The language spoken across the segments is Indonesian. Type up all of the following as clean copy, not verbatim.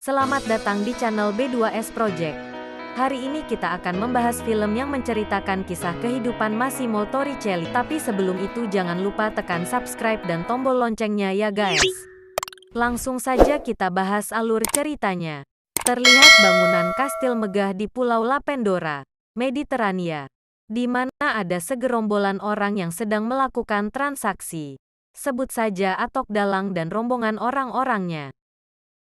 Selamat datang di channel B2S Project. Hari ini kita akan membahas film yang menceritakan kisah kehidupan Massimo Torricelli. Tapi sebelum itu jangan lupa tekan subscribe dan tombol loncengnya ya guys. Langsung saja kita bahas alur ceritanya. Terlihat bangunan kastil megah di Pulau Lapendora, Mediterania, di mana ada segerombolan orang yang sedang melakukan transaksi. Sebut saja Atok Dalang dan rombongan orang-orangnya.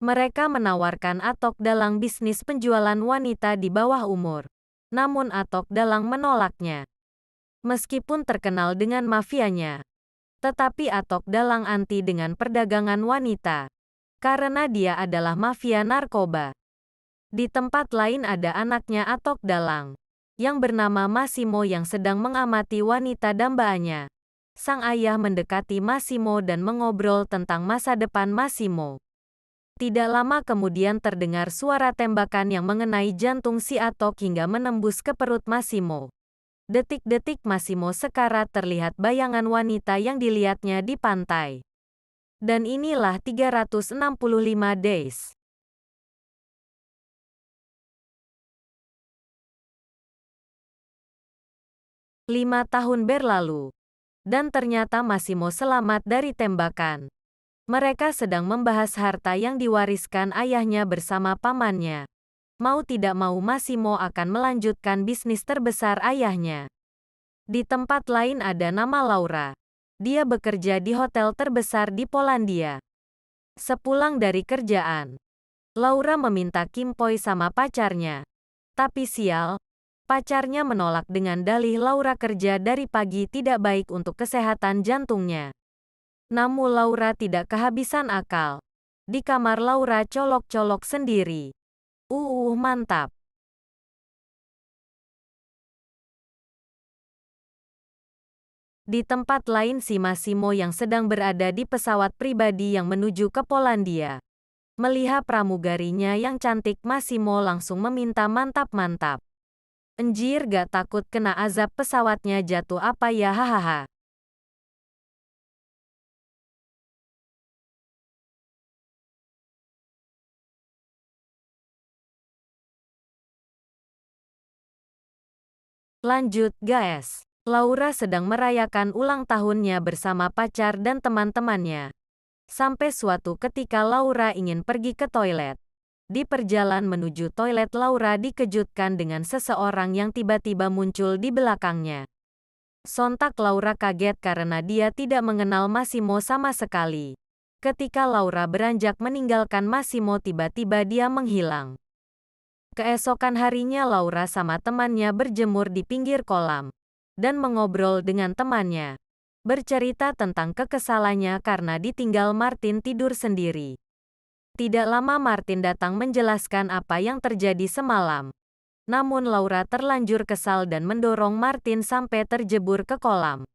Mereka menawarkan Atok Dalang bisnis penjualan wanita di bawah umur. Namun Atok Dalang menolaknya. Meskipun terkenal dengan mafianya, tetapi Atok Dalang anti dengan perdagangan wanita. Karena dia adalah mafia narkoba. Di tempat lain ada anaknya Atok Dalang, yang bernama Massimo yang sedang mengamati wanita dambaannya. Sang ayah mendekati Massimo dan mengobrol tentang masa depan Massimo. Tidak lama kemudian terdengar suara tembakan yang mengenai jantung si Atok hingga menembus ke perut Massimo. Detik-detik Massimo sekarat terlihat bayangan wanita yang dilihatnya di pantai. Dan inilah 365 days. Lima tahun berlalu. Dan ternyata Massimo selamat dari tembakan. Mereka sedang membahas harta yang diwariskan ayahnya bersama pamannya. Mau tidak mau Massimo akan melanjutkan bisnis terbesar ayahnya. Di tempat lain ada nama Laura. Dia bekerja di hotel terbesar di Polandia. Sepulang dari kerjaan, Laura meminta Kimpoi sama pacarnya. Tapi sial, pacarnya menolak dengan dalih Laura kerja dari pagi tidak baik untuk kesehatan jantungnya. Namun Laura tidak kehabisan akal. Di kamar Laura colok-colok sendiri. Mantap. Di tempat lain si Massimo yang sedang berada di pesawat pribadi yang menuju ke Polandia. Melihat pramugarinya yang cantik, Massimo langsung meminta mantap-mantap. Anjir, gak takut kena azab pesawatnya jatuh apa ya, hahaha. Lanjut, guys. Laura sedang merayakan ulang tahunnya bersama pacar dan teman-temannya. Sampai suatu ketika Laura ingin pergi ke toilet. Di perjalanan menuju toilet Laura dikejutkan dengan seseorang yang tiba-tiba muncul di belakangnya. Sontak Laura kaget karena dia tidak mengenal Massimo sama sekali. Ketika Laura beranjak meninggalkan Massimo, tiba-tiba dia menghilang. Keesokan harinya Laura sama temannya berjemur di pinggir kolam dan mengobrol dengan temannya. Bercerita tentang kekesalannya karena ditinggal Martin tidur sendiri. Tidak lama Martin datang menjelaskan apa yang terjadi semalam. Namun Laura terlanjur kesal dan mendorong Martin sampai terjebur ke kolam.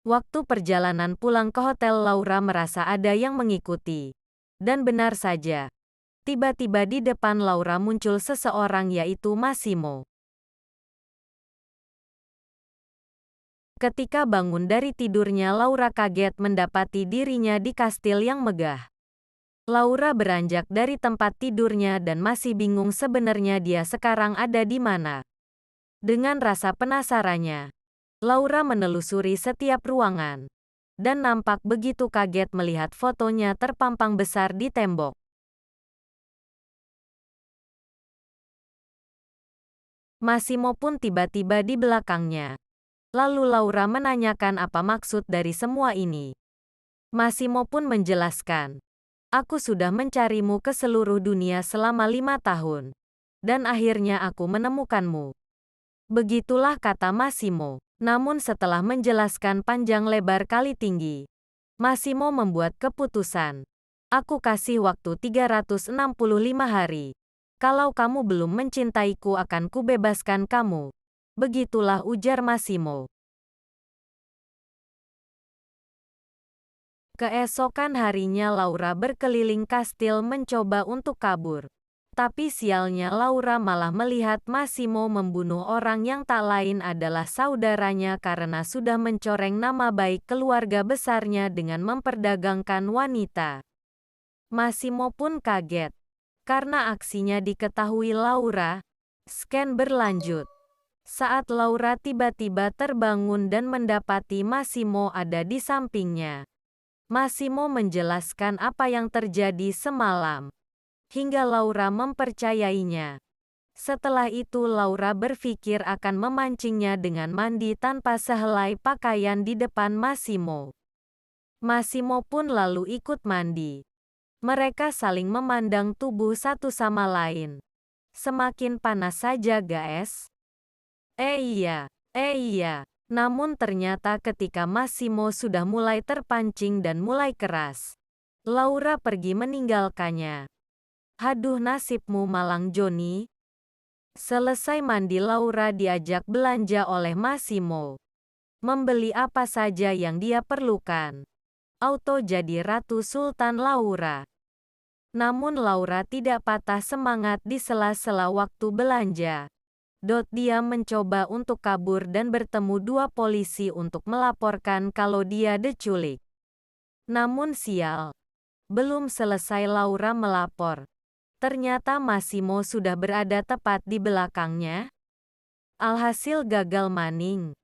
Waktu perjalanan pulang ke hotel Laura merasa ada yang mengikuti. Dan benar saja. Tiba-tiba di depan Laura muncul seseorang yaitu Massimo. Ketika bangun dari tidurnya Laura kaget mendapati dirinya di kastil yang megah. Laura beranjak dari tempat tidurnya dan masih bingung sebenarnya dia sekarang ada di mana. Dengan rasa penasarannya, Laura menelusuri setiap ruangan. Dan nampak begitu kaget melihat fotonya terpampang besar di tembok. Massimo pun tiba-tiba di belakangnya. Lalu Laura menanyakan apa maksud dari semua ini. Massimo pun menjelaskan. Aku sudah mencarimu ke seluruh dunia selama 5 tahun. Dan akhirnya aku menemukanmu. Begitulah kata Massimo. Namun setelah menjelaskan panjang lebar kali tinggi, Massimo membuat keputusan. Aku kasih waktu 365 hari. Kalau kamu belum mencintaiku akan kubebaskan kamu. Begitulah ujar Massimo. Keesokan harinya Laura berkeliling kastil mencoba untuk kabur. Tapi sialnya Laura malah melihat Massimo membunuh orang yang tak lain adalah saudaranya karena sudah mencoreng nama baik keluarga besarnya dengan memperdagangkan wanita. Massimo pun kaget. Karena aksinya diketahui Laura, scan berlanjut. Saat Laura tiba-tiba terbangun dan mendapati Massimo ada di sampingnya. Massimo menjelaskan apa yang terjadi semalam. Hingga Laura mempercayainya. Setelah itu Laura berpikir akan memancingnya dengan mandi tanpa sehelai pakaian di depan Massimo. Massimo pun lalu ikut mandi. Mereka saling memandang tubuh satu sama lain. Semakin panas saja guys. Iya. Namun ternyata ketika Massimo sudah mulai terpancing dan mulai keras, Laura pergi meninggalkannya. Haduh nasibmu malang Johnny. Selesai mandi Laura diajak belanja oleh Massimo. Membeli apa saja yang dia perlukan. Auto jadi Ratu Sultan Laura. Namun Laura tidak patah semangat di sela-sela waktu belanja. Dia mencoba untuk kabur dan bertemu dua polisi untuk melaporkan kalau dia diculik. Namun sial. Belum selesai Laura melapor. Ternyata Massimo sudah berada tepat di belakangnya. Alhasil gagal maning.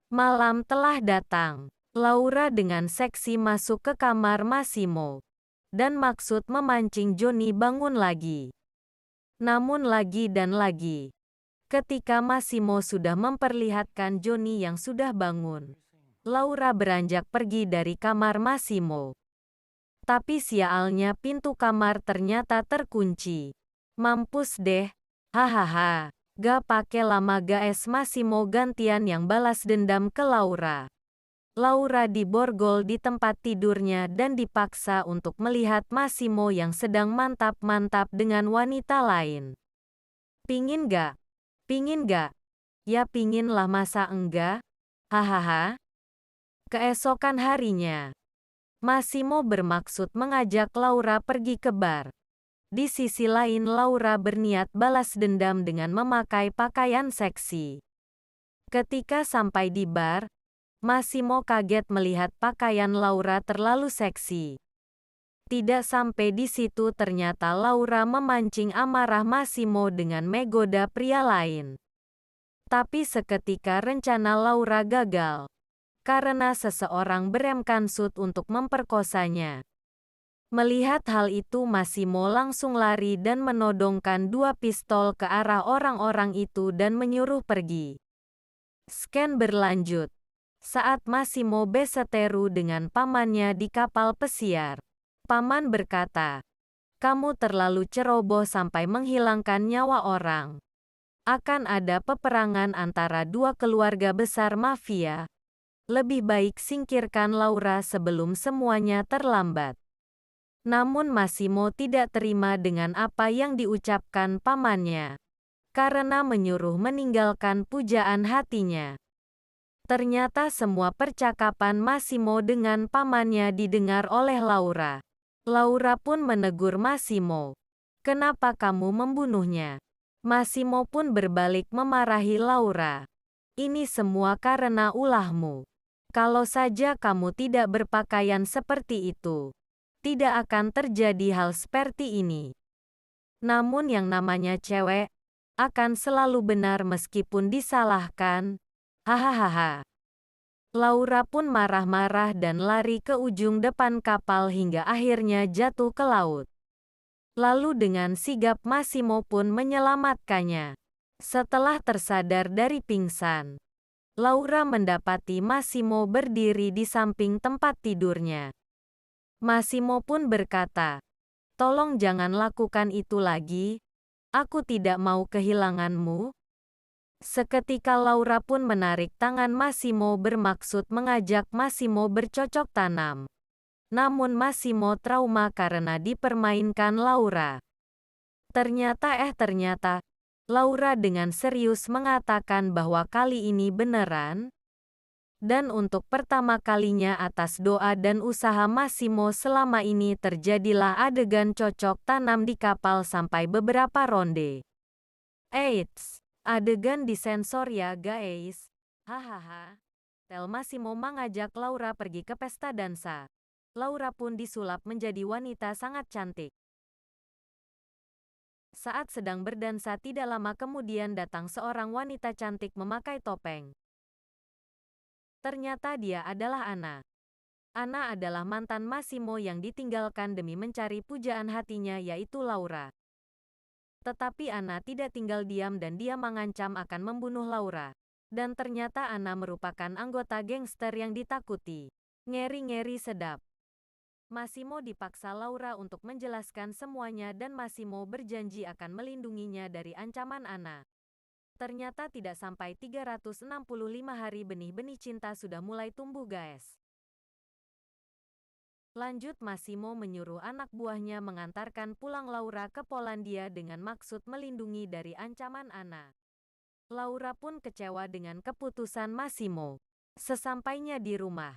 Malam telah datang. Laura dengan seksi masuk ke kamar Massimo. Dan maksud memancing Johnny bangun lagi. Namun lagi dan lagi. Ketika Massimo sudah memperlihatkan Johnny yang sudah bangun, Laura beranjak pergi dari kamar Massimo. Tapi sialnya pintu kamar ternyata terkunci. Mampus deh. Hahaha. Gak pake lama guys, Massimo gantian yang balas dendam ke Laura. Laura diborgol di tempat tidurnya dan dipaksa untuk melihat Massimo yang sedang mantap-mantap dengan wanita lain. Pingin gak? Ya pingin lah masa enggak? Hahaha. Keesokan harinya, Massimo bermaksud mengajak Laura pergi ke bar. Di sisi lain Laura berniat balas dendam dengan memakai pakaian seksi. Ketika sampai di bar, Massimo kaget melihat pakaian Laura terlalu seksi. Tidak sampai di situ ternyata Laura memancing amarah Massimo dengan menggoda pria lain. Tapi seketika rencana Laura gagal. Karena seseorang beremkan sut untuk memperkosanya. Melihat hal itu Massimo langsung lari dan menodongkan dua pistol ke arah orang-orang itu dan menyuruh pergi. Scan berlanjut. Saat Massimo berseteru dengan pamannya di kapal pesiar. Paman berkata, "Kamu terlalu ceroboh sampai menghilangkan nyawa orang. Akan ada peperangan antara dua keluarga besar mafia. Lebih baik singkirkan Laura sebelum semuanya terlambat." Namun Massimo tidak terima dengan apa yang diucapkan pamannya. Karena menyuruh meninggalkan pujaan hatinya. Ternyata semua percakapan Massimo dengan pamannya didengar oleh Laura. Laura pun menegur Massimo. "Kenapa kamu membunuhnya?" Massimo pun berbalik memarahi Laura. "Ini semua karena ulahmu. Kalau saja kamu tidak berpakaian seperti itu, tidak akan terjadi hal seperti ini. Namun yang namanya cewek, akan selalu benar meskipun disalahkan. Hahaha." Laura pun marah-marah dan lari ke ujung depan kapal hingga akhirnya jatuh ke laut. Lalu dengan sigap Massimo pun menyelamatkannya. Setelah tersadar dari pingsan, Laura mendapati Massimo berdiri di samping tempat tidurnya. Massimo pun berkata, "Tolong jangan lakukan itu lagi. Aku tidak mau kehilanganmu." Seketika Laura pun menarik tangan Massimo bermaksud mengajak Massimo bercocok tanam. Namun Massimo trauma karena dipermainkan Laura. Ternyata Laura dengan serius mengatakan bahwa kali ini beneran. Dan untuk pertama kalinya atas doa dan usaha Massimo selama ini terjadilah adegan cocok tanam di kapal sampai beberapa ronde. Eits, adegan disensor ya guys. Hahaha. Massimo mengajak Laura pergi ke pesta dansa. Laura pun disulap menjadi wanita sangat cantik. Saat sedang berdansa tidak lama kemudian datang seorang wanita cantik memakai topeng. Ternyata dia adalah Anna. Anna adalah mantan Massimo yang ditinggalkan demi mencari pujaan hatinya yaitu Laura. Tetapi Anna tidak tinggal diam dan dia mengancam akan membunuh Laura. Dan ternyata Anna merupakan anggota gangster yang ditakuti. Ngeri-ngeri sedap. Massimo dipaksa Laura untuk menjelaskan semuanya dan Massimo berjanji akan melindunginya dari ancaman Anna. Ternyata tidak sampai 365 hari benih-benih cinta sudah mulai tumbuh guys. Lanjut Massimo menyuruh anak buahnya mengantarkan pulang Laura ke Polandia dengan maksud melindungi dari ancaman Anna. Laura pun kecewa dengan keputusan Massimo. Sesampainya di rumah,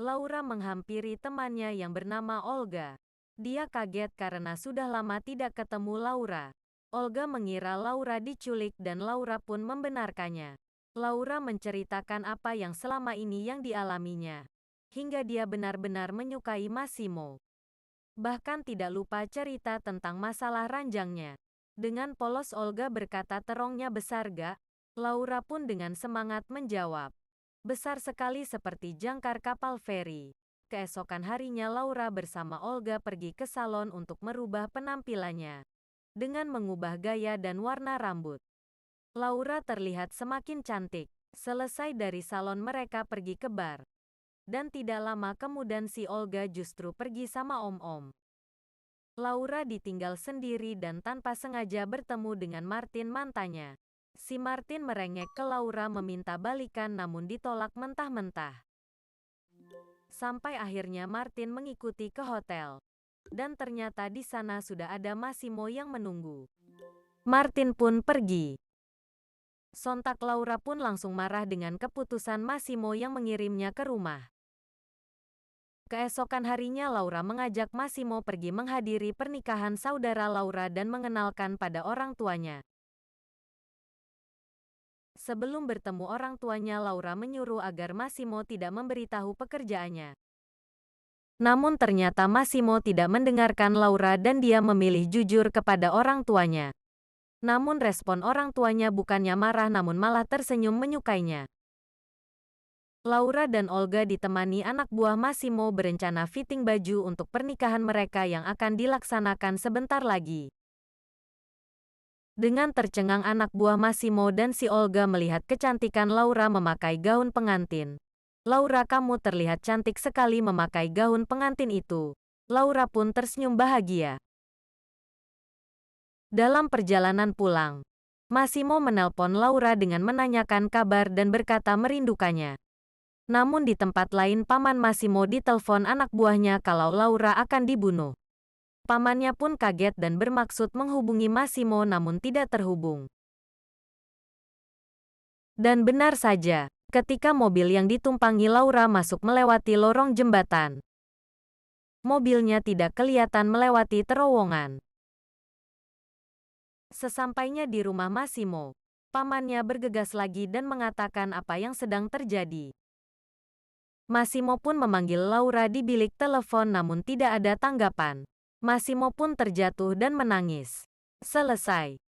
Laura menghampiri temannya yang bernama Olga. Dia kaget karena sudah lama tidak ketemu Laura. Olga mengira Laura diculik dan Laura pun membenarkannya. Laura menceritakan apa yang selama ini yang dialaminya. Hingga dia benar-benar menyukai Massimo. Bahkan tidak lupa cerita tentang masalah ranjangnya. Dengan polos Olga berkata terongnya besar gak? Laura pun dengan semangat menjawab. Besar sekali seperti jangkar kapal feri. Keesokan harinya Laura bersama Olga pergi ke salon untuk merubah penampilannya. Dengan mengubah gaya dan warna rambut. Laura terlihat semakin cantik. Selesai dari salon mereka pergi ke bar. Dan tidak lama kemudian si Olga justru pergi sama Om-Om. Laura ditinggal sendiri dan tanpa sengaja bertemu dengan Martin mantannya. Si Martin merengek ke Laura meminta balikan namun ditolak mentah-mentah. Sampai akhirnya Martin mengikuti ke hotel. Dan ternyata di sana sudah ada Massimo yang menunggu. Martin pun pergi. Sontak Laura pun langsung marah dengan keputusan Massimo yang mengirimnya ke rumah. Keesokan harinya Laura mengajak Massimo pergi menghadiri pernikahan saudara Laura dan mengenalkan pada orang tuanya. Sebelum bertemu orang tuanya Laura menyuruh agar Massimo tidak memberitahu pekerjaannya. Namun ternyata Massimo tidak mendengarkan Laura dan dia memilih jujur kepada orang tuanya. Namun respon orang tuanya bukannya marah namun malah tersenyum menyukainya. Laura dan Olga ditemani anak buah Massimo berencana fitting baju untuk pernikahan mereka yang akan dilaksanakan sebentar lagi. Dengan tercengang anak buah Massimo dan si Olga melihat kecantikan Laura memakai gaun pengantin. Laura, kamu terlihat cantik sekali memakai gaun pengantin itu. Laura pun tersenyum bahagia. Dalam perjalanan pulang, Massimo menelpon Laura dengan menanyakan kabar dan berkata merindukannya. Namun di tempat lain paman Massimo ditelepon anak buahnya kalau Laura akan dibunuh. Pamannya pun kaget dan bermaksud menghubungi Massimo namun tidak terhubung. Dan benar saja, ketika mobil yang ditumpangi Laura masuk melewati lorong jembatan. Mobilnya tidak kelihatan melewati terowongan. Sesampainya di rumah Massimo, pamannya bergegas lagi dan mengatakan apa yang sedang terjadi. Massimo pun memanggil Laura di bilik telepon namun tidak ada tanggapan. Massimo pun terjatuh dan menangis. Selesai.